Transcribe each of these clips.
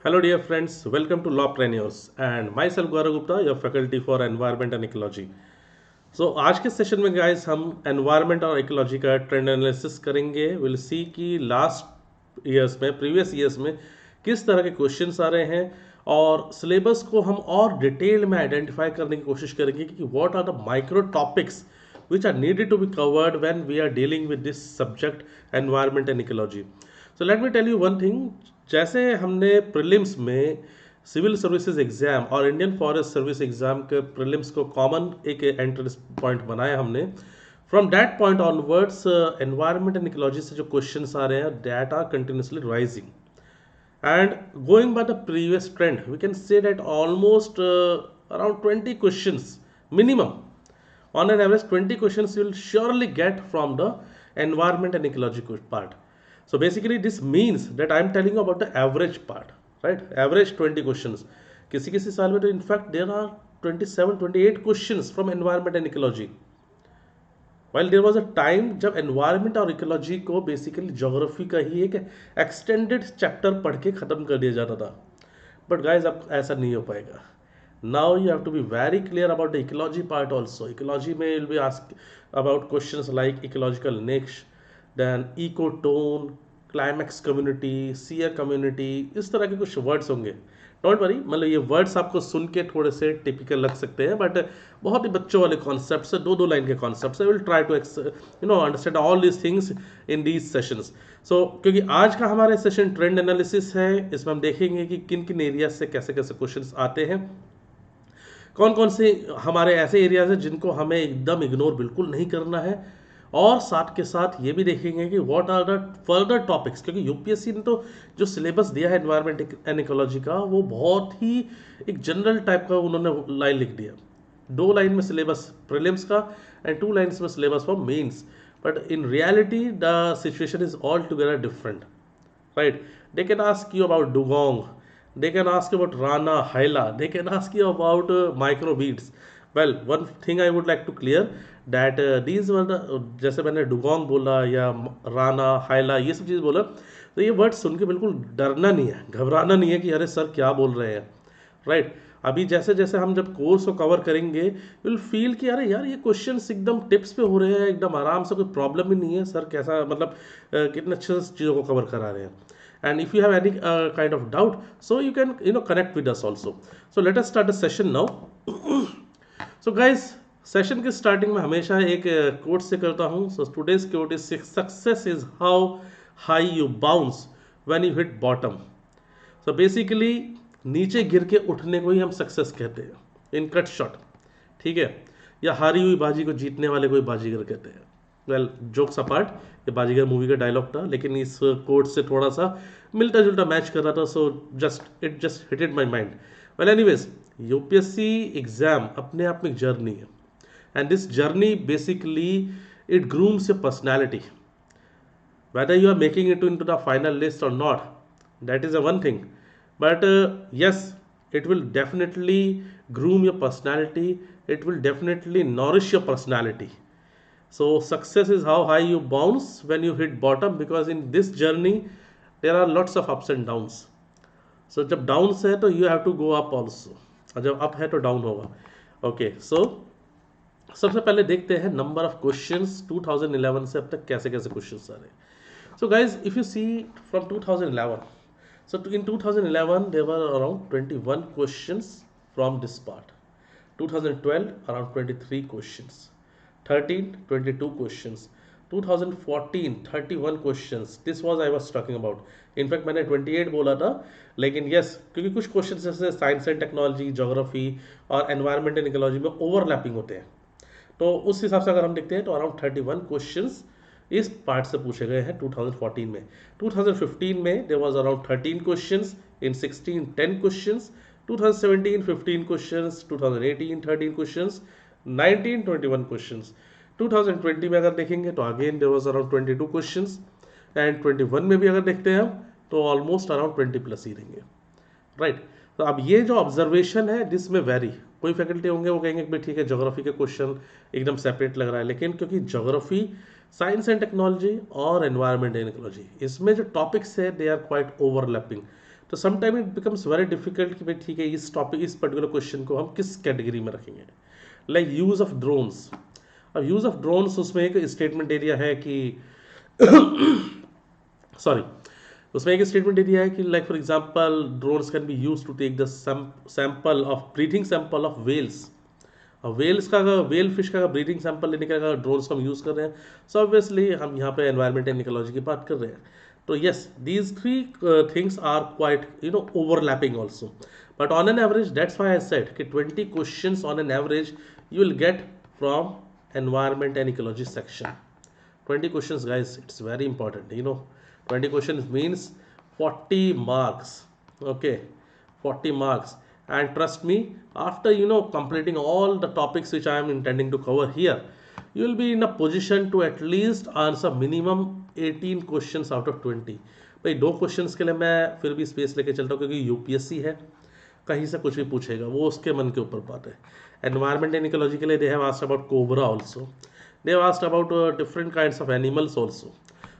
Hello, dear friends. Welcome to Lawpreneurs and myself Gaurav Gupta, your faculty for Environment and Ecology. So आज के session में guys हम environment और ecology का trend analysis करेंगे. Will see कि last years में प्रीवियस ईयर्स में किस तरह के क्वेश्चंस आ रहे हैं और सिलेबस को हम और डिटेल में आइडेंटिफाई करने की कोशिश करेंगे कि what are the micro topics which are needed to be covered when we are dealing with this subject environment and ecology. So let me tell you one thing. जैसे हमने प्रीलिम्स में civil services exam और Indian forest service exam के prelims को common एक entrance point बनाया हमने. From that point onwards environment and ecology से जो क्वेश्चंस आ रहे हैं that are continuously rising. And going by the previous trend, we can say that almost around 20 questions minimum. On an average, 20 questions you will surely get from the environment and ecological part. So basically, this means that I am telling you about the average part, right? Average 20 questions. किसी किसी साल में तो in fact there are 27, 28 questions from environment and ecology. While there was a time जब environment और ecology को basically geography का ही एक extended chapter पढ़ के ख़त्म कर दिया जाता था. But guys अब ऐसा नहीं हो पाएगा. Now you have to be very clear about the ecology part also. Ecology में will be asked about questions like ecological niche, then ecotone, climax community, seer community, इस तरह के कुछ वर्ड्स होंगे. डोंट वरी, मतलब ये वर्ड्स आपको सुन के थोड़े से टिपिकल लग सकते हैं बट बहुत ही बच्चों वाले कॉन्सेप्ट्स है, दो लाइन के कॉन्सेप्ट्स है. Will try to understand all these things in these sessions. So क्योंकि आज का हमारे सेशन ट्रेंड एनालिसिस है, इसमें हम देखेंगे कि किन किन एरिया से कैसे कैसे क्वेश्चंस आते हैं, कौन कौन से हमारे ऐसे एरियाज हैं जिनको हमें एकदम इग्नोर बिल्कुल नहीं करना है, और साथ के साथ ये भी देखेंगे कि what are the further topics. क्योंकि यूपीएससी ने तो जो सिलेबस दिया है एनवायरनमेंट एंड इकोलॉजी का वो बहुत ही एक जनरल टाइप का उन्होंने लाइन लिख दिया. 2 लाइन में सिलेबस प्रीलिम्स का एंड 2 लाइन्स में syllabus for mains. But in reality the situation is all together different, right? They can ask you about dugong, they can ask you about rana hyla, they can ask you about microbeads. Well, one thing I would like to clear that these were the जैसे मैंने dugong बोला या राना हाइला ये सब चीज़ बोला, तो ये word सुन के बिल्कुल डरना नहीं है, घबराना नहीं है कि अरे सर क्या बोल रहे हैं, राइट? अभी जैसे जैसे हम जब कोर्स को कवर करेंगे विल फील कि अरे यार ये क्वेश्चंस एकदम टिप्स पे हो रहे हैं, एकदम आराम से, कोई प्रॉब्लम ही नहीं है. सर कैसा मतलब कितने अच्छे से चीज़ों को कवर करा रहे हैं. And if you have any kind of doubt, so you can connect with us also. So let us start the session now. So guys, session के स्टार्टिंग में हमेशा एक कोट से करता हूँ. So today's quote is success is how high you bounce when you hit bottom. So basically नीचे गिर के उठने को ही हम सक्सेस कहते हैं इन कट शॉट, ठीक है? या हारी हुई बाजी को जीतने वाले को ही बाजीगर कहते हैं. वेल, जोक्स अपार्ट, ये बाजीगर मूवी का डायलॉग था लेकिन इस कोट से थोड़ा सा मिलता जुलता मैच कर रहा था. So it just hitted my mind. Well anyways, UPSC exam अपने आप में एक जर्नी है, and this journey basically it grooms your personality. Whether you are making it into the final list or not, that is a one thing, but yes, it will definitely groom your personality, it will definitely nourish your personality. So success is how high you bounce when you hit bottom, because in this journey there are lots of ups and downs. So जब downs है तो you have to go up also, और जब up है तो down होगा. Okay, सो सबसे पहले देखते हैं नंबर ऑफ क्वेश्चंस 2011 से अब तक कैसे कैसे क्वेश्चंस आ रहे हैं. So guys, if you see from 2011, so in 2011 there were around 21 questions from this part. 2012 around 23 questions, 13 22 questions, 2014 31 questions. this was I was talking about. In fact मैंने 28 बोला था, लेकिन यस क्योंकि कुछ क्वेश्चन जैसे साइंस एंड टेक्नोलॉजी, ज्योग्राफी और environment and ecology में overlapping होते हैं, तो उस हिसाब से अगर हम देखते हैं तो अराउंड 31 क्वेश्चंस इस पार्ट से पूछे गए हैं 2014 में. 2015 में there was around 13 questions, in 16 10 questions, 2017 15 questions, 2018 13 questions, 19 21 questions. 2020 में अगर देखेंगे तो again there was around 22 questions, and 21 में भी अगर देखते हैं हम तो ऑलमोस्ट अराउंड 20 प्लस ही रहेंगे, राइट? तो अब ये जो ऑब्जर्वेशन है दिस में वेरी, कोई फैकल्टी होंगे वो कहेंगे कि ठीक है ज्योग्राफी के क्वेश्चन एकदम सेपरेट लग रहा है, लेकिन क्योंकि ज्योग्राफी, साइंस एंड टेक्नोलॉजी और एनवायरनमेंट एंड इकोलॉजी, इसमें जो टॉपिक्स है दे आर क्वाइट ओवरलैपिंग. तो sometime it becomes very difficult कि भाई ठीक है इस टॉपिक इस पर्टिकुलर क्वेश्चन को हम किस कैटेगरी में रखेंगे. Like use of drones. अब यूज ऑफ ड्रोन्स उसमें एक स्टेटमेंट एरिया है कि सॉरी, उसमें एक स्टेटमेंट एरिया है कि like for example drones can be use to take the sample of breathing sample of whales. और वेल्स का अगर वेल फिश का अगर ब्रीथिंग सैंपल लेने का अगर ड्रोन्स को हम यूज़ कर रहे हैं, सो ऑब्वियसली हम यहाँ पे एनवायरमेंट एंड इकोलॉजी की बात कर रहे हैं. तो yes, these three things are quite overlapping also, but on an average that's why I said कि 20 questions on an average you will get from environment and ecology section. 20 questions guys, it's very important, 20 questions means 40 marks. Okay, 40 marks. And trust me, after completing all the topics which I am intending to cover here, you will be in a position to at least answer minimum 18 questions out of 20. भाई 2 questions के लिए मैं फिर भी space लेके चलता हूँ क्योंकि यूपीएससी है, कहीं से कुछ भी पूछेगा, वो उसके मन के ऊपर बात है. एनवायरमेंट एंड इकोलॉजी के लिए they have asked about cobra also, they have asked about different kinds of animals also.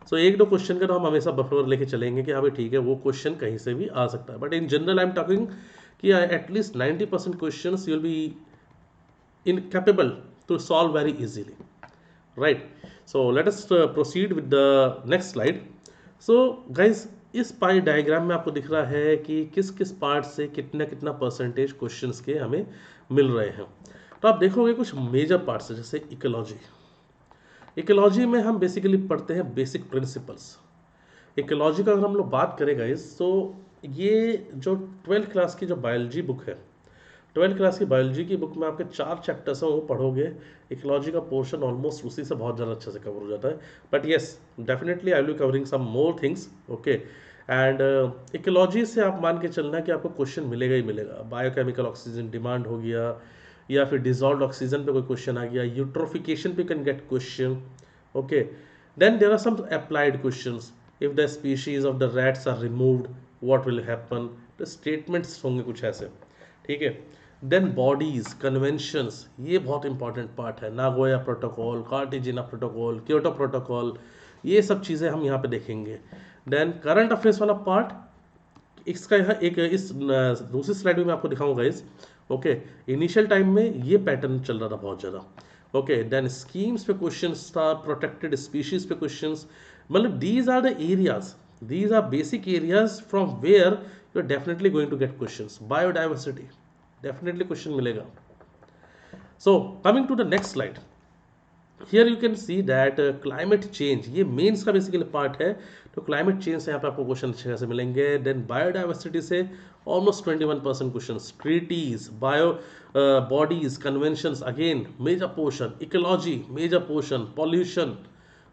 So 1-2 question का तो हम हमेशा बफर लेके चलेंगे कि हाँ भाई ठीक है वो क्वेश्चन कहीं से भी आ सकता है, but in general I am talking कि at least 90% questions you will be in capable to solve very easily, right. So let us proceed with the next slide. So guys, इस पाई डायग्राम में आपको दिख रहा है कि किस किस पार्ट से कितना कितना परसेंटेज क्वेश्चंस के हमें मिल रहे हैं. तो आप देखोगे कुछ मेजर पार्ट्स है, जैसे इकोलॉजी. इकोलॉजी में हम बेसिकली पढ़ते हैं बेसिक प्रिंसिपल्स. इकोलॉजी का अगर हम लोग बात करें गाइस, तो ये जो 12th क्लास की जो बायोलॉजी बुक है, 12th क्लास की बायोलॉजी की बुक में आपके 4 चैप्टर्स हैं, वो पढ़ोगे इकोलॉजी का पोर्शन ऑलमोस्ट उसी से बहुत ज़्यादा अच्छे से कवर हो जाता है. But yes, definitely I will be covering some more things. Okay, and ecology से आप मान के चलना कि आपको क्वेश्चन मिलेगा ही मिलेगा. बायोकेमिकल ऑक्सीजन डिमांड हो गया, या फिर डिजॉल्व ऑक्सीजन पे कोई क्वेश्चन आ गया, यूट्रोफिकेशन पे can get question. Okay, then there are some applied questions. If the species of the rats are removed what will happen. तो स्टेटमेंट्स होंगे कुछ ऐसे, ठीक है. देन बॉडीज, कन्वेंशंस, ये बहुत इंपॉर्टेंट पार्ट है. Nagoya protocol, Cartagena protocol, Kyoto protocol, ये सब चीज़ें हम यहाँ पे देखेंगे. देन करंट अफेयर्स वाला पार्ट, इसका यहाँ एक इस दूसरी स्लाइड में मैं आपको दिखाऊंगा इस. ओके, इनिशियल टाइम में ये पैटर्न चल रहा था बहुत ज़्यादा. ओके, देन स्कीम्स पे क्वेश्चंस था, प्रोटेक्टेड स्पीशीज पे क्वेश्चंस. मतलब these are the areas, these are basic areas from where you are definitely going to get questions. Biodiversity, definitely question मिलेगा. So coming to the next slide, here you can see that climate change, ये mains का basically part है. तो climate change से यहाँ पे आपको question अच्छे से मिलेंगे. देन बायोडाइवर्सिटी से almost 21% question. Treaties, bio bodies, conventions, again major portion. Ecology major portion. Pollution.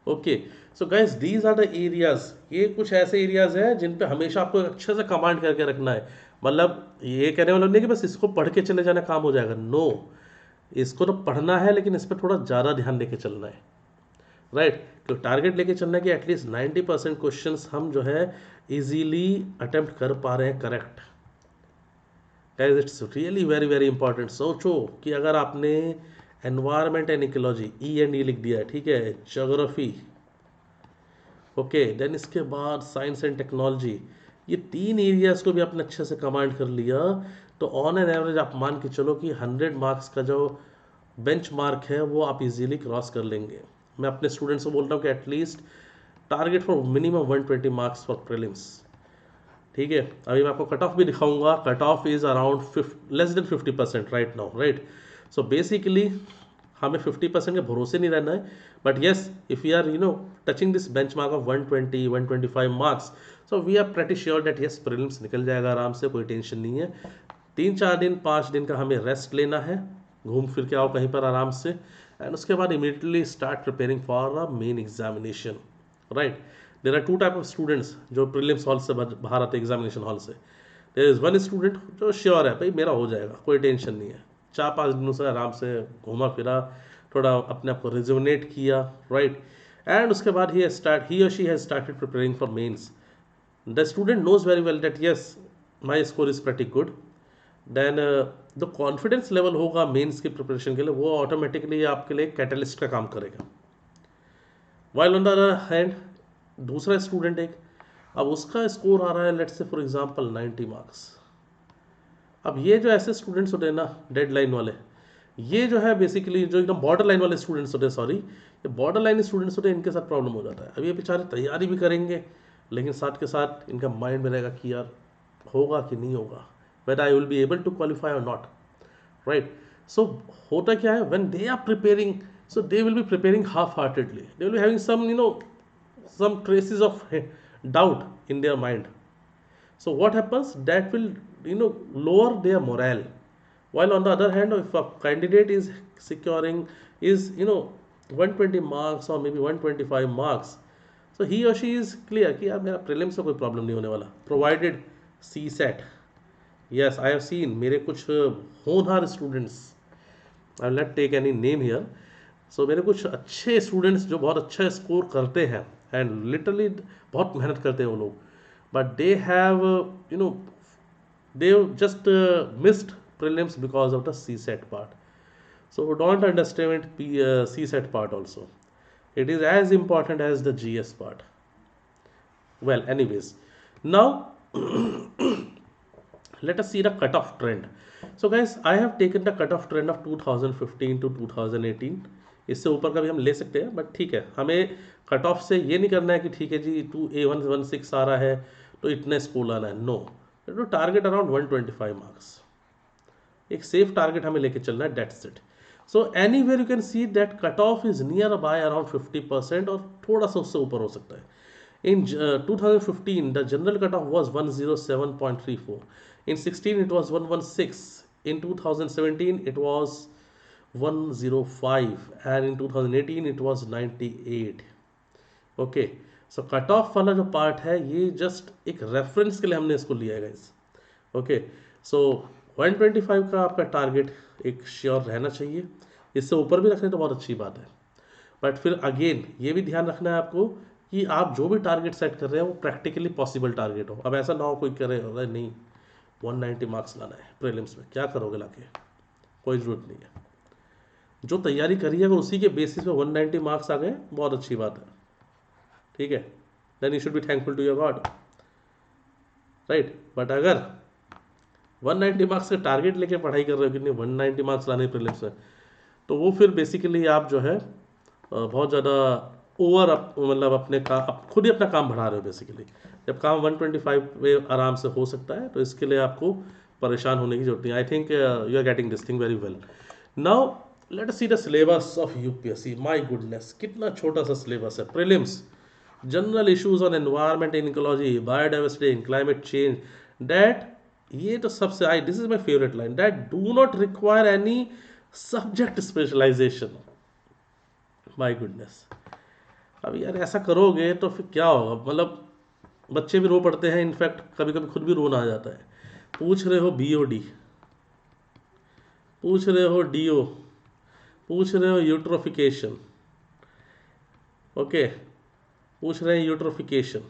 Okay, so guys these are the areas. ये कुछ ऐसे एरियाज हैं जिन पे हमेशा आपको अच्छे से कमांड करके रखना है. मतलब ये कहने वाला नहीं कि बस इसको पढ़ के चले जाना काम हो जाएगा, नो. इसको तो पढ़ना है लेकिन इस पर थोड़ा ज़्यादा ध्यान देके चलना है, राइट. तो टारगेट लेके चलना है कि एटलीस्ट 90% क्वेश्चंस हम जो है इजीली अटेम्प्ट कर पा रहे हैं correct. Guys, it's really very very important. सोचो कि अगर आपने एनवायरमेंट एंड इकोलॉजी E&E लिख दिया है, ठीक है, ज्योग्राफी, ओके, देन इसके बाद साइंस एंड टेक्नोलॉजी, ये 3 एरियाज को भी आपने अच्छे से कमांड कर लिया, तो ऑन एन एवरेज आप मान के चलो कि 100 मार्क्स का जो बेंच मार्क है वो आप इजीली क्रॉस कर लेंगे. मैं अपने स्टूडेंट्स को बोलता हूँ कि at least target for minimum 120 marks for prelims, ठीक है. अभी मैं आपको कट ऑफ भी दिखाऊंगा. Cut off is around less than 50% right now, right. So basically हमें 50% के भरोसे नहीं रहना है. But yes, if you are touching this benchmark of 120-125 marks, so we are pretty sure that yes prelims निकल जाएगा आराम से, कोई टेंशन नहीं है. 3-4 दिन 5 दिन का हमें रेस्ट लेना है, घूम फिर के आओ कहीं पर आराम से, एंड उसके बाद immediately start preparing for a main examination, right. There are 2 type of students जो प्रीलिम्स हॉल से बाहर आते, एग्जामिनेशन हॉल से. देयर इज वन स्टूडेंट जो श्योर है भाई मेरा हो जाएगा, कोई टेंशन नहीं है. 4-5 दिनों से आराम से घूमा फिरा, थोड़ा अपने आप को रिजुवनेट किया, राइट. एंड उसके बाद ही और she has started preparing for mains. The student knows very well that yes my score is pretty good. Then जो कॉन्फिडेंस लेवल होगा मेंस की प्रिपरेशन के लिए, वो ऑटोमेटिकली आपके लिए कैटलिस्ट का काम करेगा. While on the other hand दूसरा स्टूडेंट एक अब उसका स्कोर आ रहा है let's say for example 90 marks. अब ये जो ऐसे स्टूडेंट्स होते हैं ना डेडलाइन वाले, ये जो है बेसिकली जो एकदम बॉर्डर लाइन वाले स्टूडेंट्स होते हैं, सॉरी ये बॉर्डर लाइन स्टूडेंट्स होते हैं, इनके साथ प्रॉब्लम हो जाता है। अब ये बेचारे तैयारी भी करेंगे लेकिन साथ के साथ इनका माइंड में रहेगा कि यार होगा कि नहीं होगा, whether I will be able to qualify और नॉट, राइट। सो होता क्या है, when they are preparing, so they will be preparing half-heartedly, they will be having some some traces of doubt in their mind. So what happens, that will lower their morale. While on the other hand, if a candidate is securing is 120 marks or maybe 125 marks, so he or she is clear कि यार मेरा prelims से कोई problem नहीं होने वाला, provided CSAT. Yes I have seen मेरे कुछ होनहार students, I will not take any name here, so मेरे कुछ अच्छे स्टूडेंट्स जो बहुत अच्छा स्कोर करते हैं एंड लिटरली बहुत मेहनत करते हैं वो लोग, but they have they just missed prelims because of the CSET part. So don't understand CSET part also. It is as important as the GS part. Well, anyways, now let us see the cutoff trend. So guys, I have taken the cutoff trend of 2015 to 2018. इससे ऊपर का भी हम ले सकते हैं, but ठीक है, हमें कट ऑफ से ये नहीं करना है कि ठीक है जी 2A116 आ रहा है तो इतने स्कूल आना है, नो, तो टारगेट अराउंड 125 मार्क्स, एक सेफ टारगेट हमें लेके चलना है, that's it. So anywhere you can see that cut off is near by around 50% और थोड़ा सा उससे ऊपर हो सकता है। In 2015, the general cutoff was 107.34. In 16, it was 116. In 2017, it was 105. And in 2018, it was 98. Okay. So cutoff वाला जो पार्ट है ये जस्ट एक रेफरेंस के लिए हमने इसको लिया है गाइस। ओके, सो 125 का आपका टारगेट एक श्योर रहना चाहिए, इससे ऊपर भी रखने तो बहुत अच्छी बात है, बट फिर अगेन ये भी ध्यान रखना है आपको कि आप जो भी टारगेट सेट कर रहे हैं वो प्रैक्टिकली पॉसिबल टारगेट हो। अब ऐसा ना हो कोई करे अरे नहीं 190 मार्क्स लाना है प्रीलिम्स में, क्या करोगे लाके, कोई ज़रूरत नहीं है। जो तैयारी करी है अगर उसी के बेसिस पे 190 मार्क्स आ गए बहुत अच्छी बात है, ठीक है, then you should be thankful to your god, right. But अगर 190 मार्क्स का टारगेट लेके पढ़ाई कर रहे हो कि नहीं 190 मार्क्स लाने प्रीलिम्स में, तो वो फिर बेसिकली आप जो है बहुत ज़्यादा ओवर मतलब अपने काम, आप खुद ही अपना काम बढ़ा रहे हो बेसिकली। जब काम 125 पे आराम से हो सकता है तो इसके लिए आपको परेशान होने की जरूरत नहीं। I think you are getting this thing very well. Now let us see the syllabus of UPSC. My goodness, कितना छोटा सा सिलेबस है। Prelims, general issues on environment and ecology, biodiversity and climate change, that ये तो सबसे I this is my favourite line, that do not require any subject specialization. My goodness, अब यार ऐसा करोगे तो फिर क्या होगा, मतलब बच्चे भी रो पड़ते हैं, इनफैक्ट कभी कभी खुद भी रोना आ जाता है। पूछ रहे हो बीओडी, पूछ रहे हो डीओ, पूछ रहे हो यूट्रोफिकेशन, ओके, पूछ रहे हैं यूट्रोफिकेशन,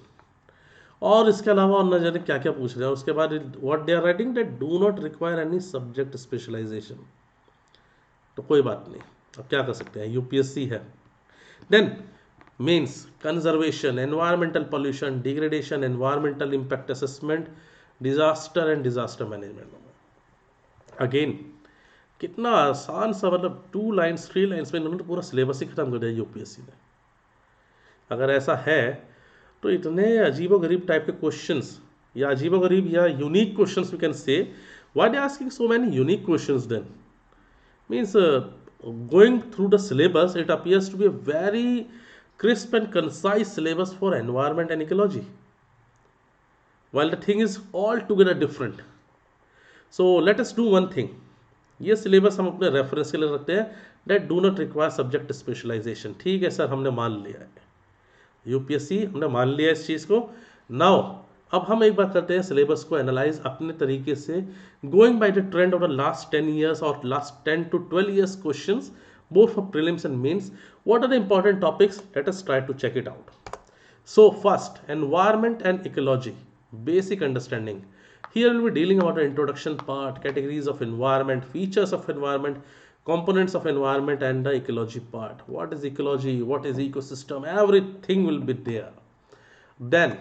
और इसके अलावा और न जाने क्या क्या पूछ रहे हैं। उसके बाद what they are writing that do not require any subject specialization. तो कोई बात नहीं, अब क्या कर सकते हैं, यूपीएससी है। Then means conservation, environmental pollution, degradation, environmental impact assessment, disaster and disaster management। Again कितना आसान सा, मतलब 2 लाइन्स 3 लाइन्स में इन्होंने तो पूरा सिलेबस ही खत्म कर दिया यूपीएससी ने। अगर ऐसा है तो इतने अजीबोगरीब टाइप के क्वेश्चंस, या अजीबोगरीब या unique questions we can say, why they asking so many unique questions then, means going through the syllabus it appears to be a very crisp and concise syllabus for environment and ecology, while the thing is altogether different. So let us do one thing, ये syllabus हम अपने reference के लिए रखते हैं, that do not require subject specialization। ठीक है sir, हमने मान लिया है, यूपीएससी हमने मान लिया इस चीज़ को। नाउ अब हम एक बार करते हैं सिलेबस को एनालाइज अपने तरीके से, going by the trend of the last 10 years और last 10 to 12 years questions both for prelims and mains. What are the important topics? Let us try to check it out. So first, environment and ecology, basic understanding. Here we'll be dealing about the introduction part, categories of environment, features of environment, components of environment, and the ecology part. What is ecology? What is ecosystem? Everything will be there. Then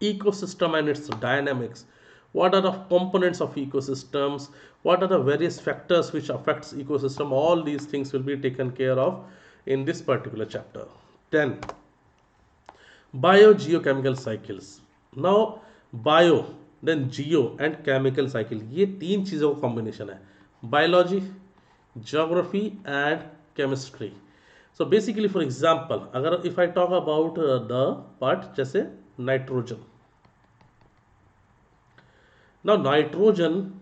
ecosystem and its dynamics. What are the components of ecosystems? What are the various factors which affects ecosystem? All these things will be taken care of in this particular chapter. 10. Biogeochemical cycles. Now bio, then geo and chemical cycle, ये तीन चीज़ों का combination है, biology, geography and chemistry. So basically for example, अगर if I talk about the part जैसे nitrogen. Now nitrogen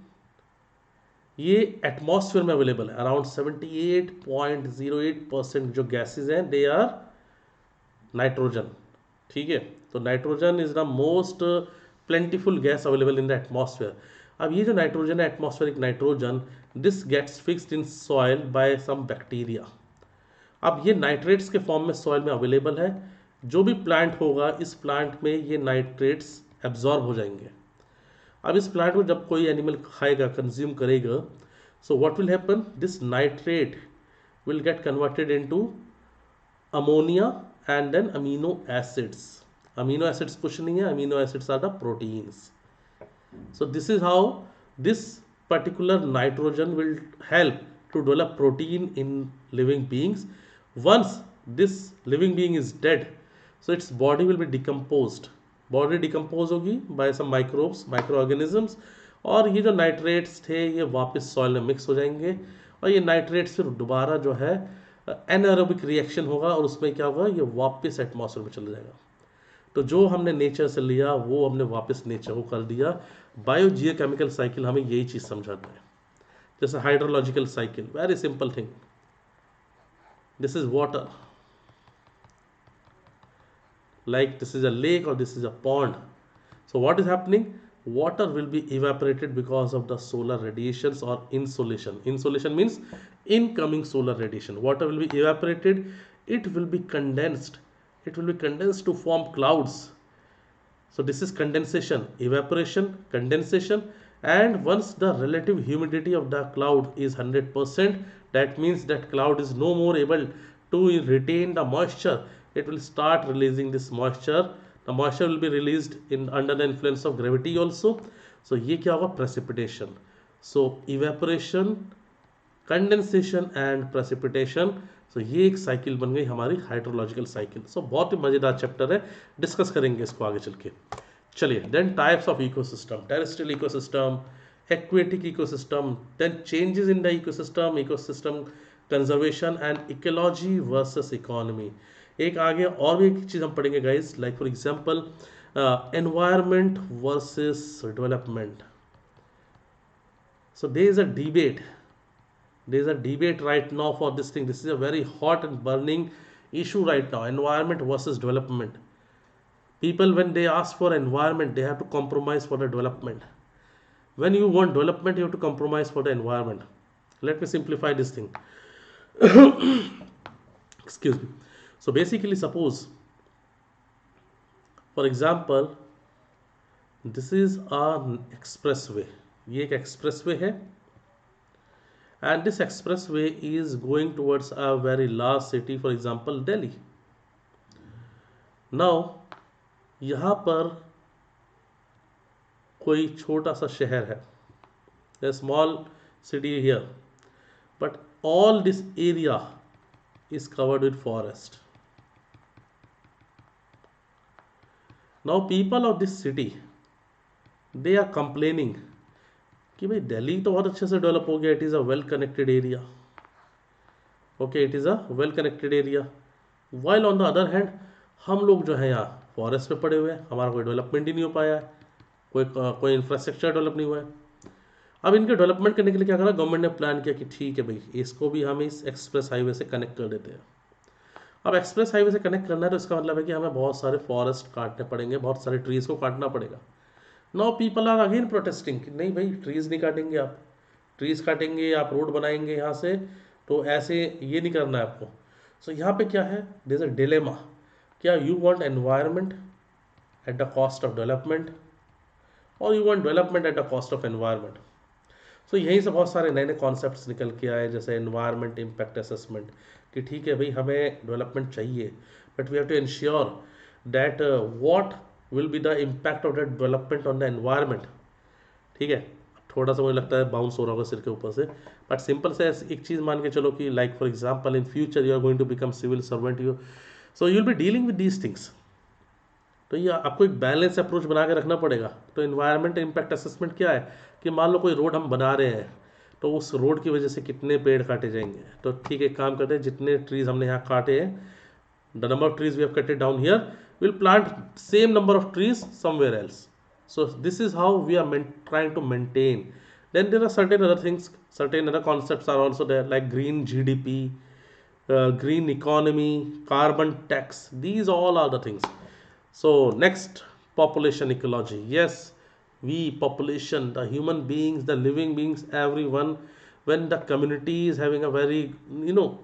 ये atmosphere में available है, अराउंड 78.08% जो गैसेज हैं दे आर नाइट्रोजन. ठीक है, तो nitrogen is the most plentiful gas available in the atmosphere. अब ये जो नाइट्रोजन है, atmospheric nitrogen, this gets fixed in soil by some bacteria. अब ये नाइट्रेट्स के फॉर्म में सॉइल में अवेलेबल है. जो भी प्लांट होगा इस प्लांट में ये नाइट्रेट्स एब्जॉर्ब हो जाएंगे. अब इस प्लांट को जब कोई एनिमल खाएगा, कंज्यूम करेगा, so what will happen, this nitrate will get converted into ammonia and then amino acids. Amino acids कुछ नहीं है, amino acids are the proteins. So this is how this particular nitrogen will help to develop protein in living beings. Once this living being is dead, so its body will be decomposed. Body decompose होगी by some microbes, microorganisms, और ये जो nitrates थे ये वापस soil में mix हो जाएंगे और ये नाइट्रेट्स फिर दोबारा जो है एनारोबिक रिएक्शन होगा और उसमें क्या होगा, ये वापस एटमॉस्फेयर में चला जाएगा. तो जो हमने नेचर से लिया वो हमने वापस नेचर को कर दिया. बायोजियोकेमिकल साइकिल हमें यही चीज़ समझाता है. जैसे hydrological cycle, very simple thing. This is water, like this is a lake or this is a pond. So what is happening, water will be evaporated because of the solar radiations or insolation. Insolation means incoming solar radiation. Water will be evaporated, it will be condensed, it will be condensed to form clouds. So this is condensation, evaporation, condensation. And once the relative humidity of the cloud is 100%, that means that cloud is no more able to retain the moisture. It will start releasing this moisture. The moisture will be released in under the influence of gravity also. So ये क्या होगा, precipitation. So evaporation, condensation and precipitation. So ये एक cycle बन गई हमारी hydrological cycle. सो बहुत ही मजेदार चैप्टर है, डिस्कस करेंगे इसको आगे चल के. चलिए, then types of ecosystem, terrestrial ecosystem, aquatic ecosystem, then changes in the ecosystem, ecosystem conservation and ecology versus economy. एक आगे और भी एक चीज़ हम पढ़ेंगे guys, like for example environment versus development. So there is a debate right now for this thing. This is a very hot and burning issue right now, environment versus development. People, when they ask for environment, they have to compromise for the development. When you want development, you have to compromise for the environment. Let me simplify this thing. Excuse me. So basically, suppose, for example, this is an expressway. ये एक expressway है, and this expressway is going towards a very large city, for example Delhi. Now यहाँ पर कोई छोटा सा शहर है, a small city here, but all this area is covered with forest. Now people of this city, they are complaining कि भाई दिल्ली तो बहुत अच्छे से डेवलप हो गया, it is a well connected area. Okay, it is a well connected area. While on the other hand हम लोग जो है यहाँ फॉरेस्ट पे पड़े हुए हैं, हमारा कोई डेवलपमेंट ही नहीं हो पाया है, कोई इंफ्रास्ट्रक्चर डेवलप नहीं हुआ है. अब इनके डेवलपमेंट करने के लिए क्या करा, गवर्नमेंट ने प्लान किया कि ठीक है भाई, इसको भी हम इस एक्सप्रेस हाईवे से कनेक्ट कर देते हैं. अब एक्सप्रेस हाईवे से कनेक्ट करना है तो इसका मतलब है कि हमें बहुत सारे फॉरेस्ट काटने पड़ेंगे, बहुत सारे ट्रीज़ को काटना पड़ेगा. Now people are again protesting कि नहीं भाई, ट्रीज़ नहीं काटेंगे, आप ट्रीज़ काटेंगे, आप रोड बनाएंगे यहाँ से, तो ऐसे ये नहीं करना है आपको. सो यहाँ पे क्या है, देयर इज अ डिलेमा. क्या you want environment at the cost of development, और you want development at the cost of environment. So यहीं से बहुत सारे नए नए कॉन्सेप्ट्स निकल के आए, जैसे एनवायरनमेंट इम्पैक्ट असेसमेंट, कि ठीक है भाई हमें डेवलपमेंट चाहिए, but we have to ensure that what will be the impact of the development on the environment. ठीक है, थोड़ा सा मुझे लगता है बाउंस हो रहा होगा सिर के ऊपर से, बट सिंपल से एक चीज़ मान के चलो कि like for example in future you are going to become civil servant, you so you will be dealing with these things. तो ये आपको एक बैलेंस अप्रोच बना के रखना पड़ेगा। तो इन्वायरमेंट इम्पैक्ट असेसमेंट क्या है कि मान लो कोई रोड हम बना रहे हैं, तो उस रोड की वजह से कितने पेड़ काटे जाएंगे। तो ठीक है, काम करते हैं, जितने ट्रीज हमने यहाँ काटे हैं, the number of trees we have cut it down here, we'll plant same number of trees somewhere else. So this is how we are trying to maintain. Then there are certain other things, certain other concepts are also there, like green GDP, green economy, carbon tax. These all are the things. So next, population ecology. Yes, we population, the human beings, the living beings, everyone, when the community is having a very, you know,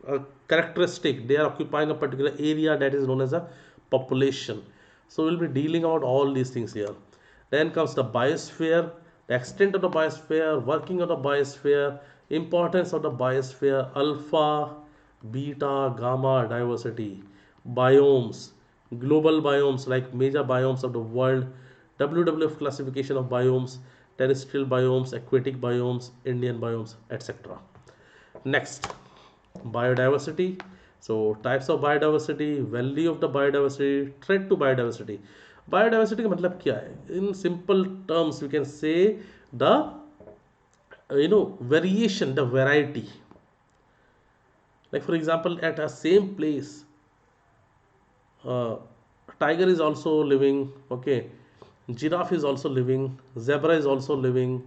a characteristic, they are occupying a particular area, that is known as a population. So we'll be dealing about all these things here. Then comes the biosphere, the extent of the biosphere, working of the biosphere, importance of the biosphere, alpha, beta, gamma diversity, biomes, global biomes like major biomes of the world, WWF classification of biomes, terrestrial biomes, aquatic biomes, Indian biomes, etc. Next, biodiversity. So types of biodiversity, value of the biodiversity, threat to biodiversity. Biodiversity का मतलब क्या है? In simple terms we can say the variation, the variety. Like for example, at a same place, uh, tiger is also living, okay, giraffe is also living, zebra is also living,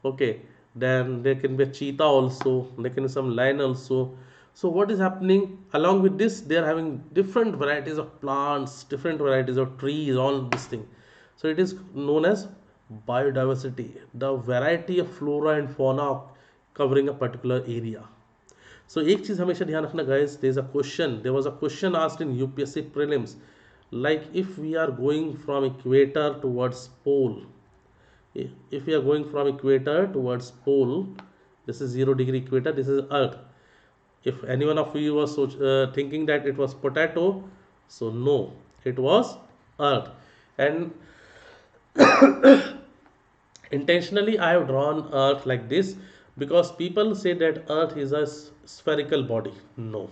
okay, then there can be a cheetah also, there can be some lion also. So what is happening along with this, they are having different varieties of plants, different varieties of trees, all this thing. So it is known as biodiversity, the variety of flora and fauna covering a particular area. So एक चीज हमेशा ध्यान रखना guys, there was a question asked in UPSC prelims, like if we are going from equator towards pole, if we are going from equator towards pole, this is 0 degree equator, this is earth. If anyone of you was thinking that it was potato, so no, it was earth. And intentionally I have drawn earth like this because people say that earth is a spherical body. No,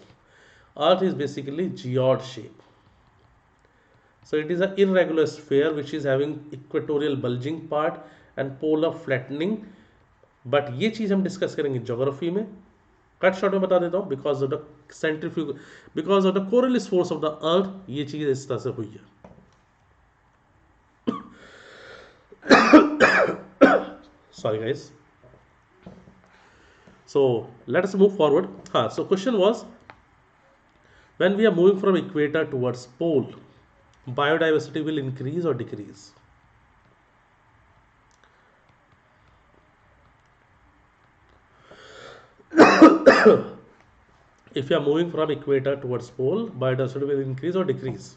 earth is basically geode shape. So it is an irregular sphere which is having equatorial bulging part and polar flattening. But ये चीज़ हम discuss करेंगे geography में। Cut short में बता देता हूँ, because of the centrifuge, because of the Coriolis force of the earth ये चीज़ इस तरह से हुई है। Sorry guys. So let us move forward. So question was, when we are moving from equator towards pole, biodiversity will increase or decrease? If you are moving from equator towards pole, biodiversity will increase or decrease?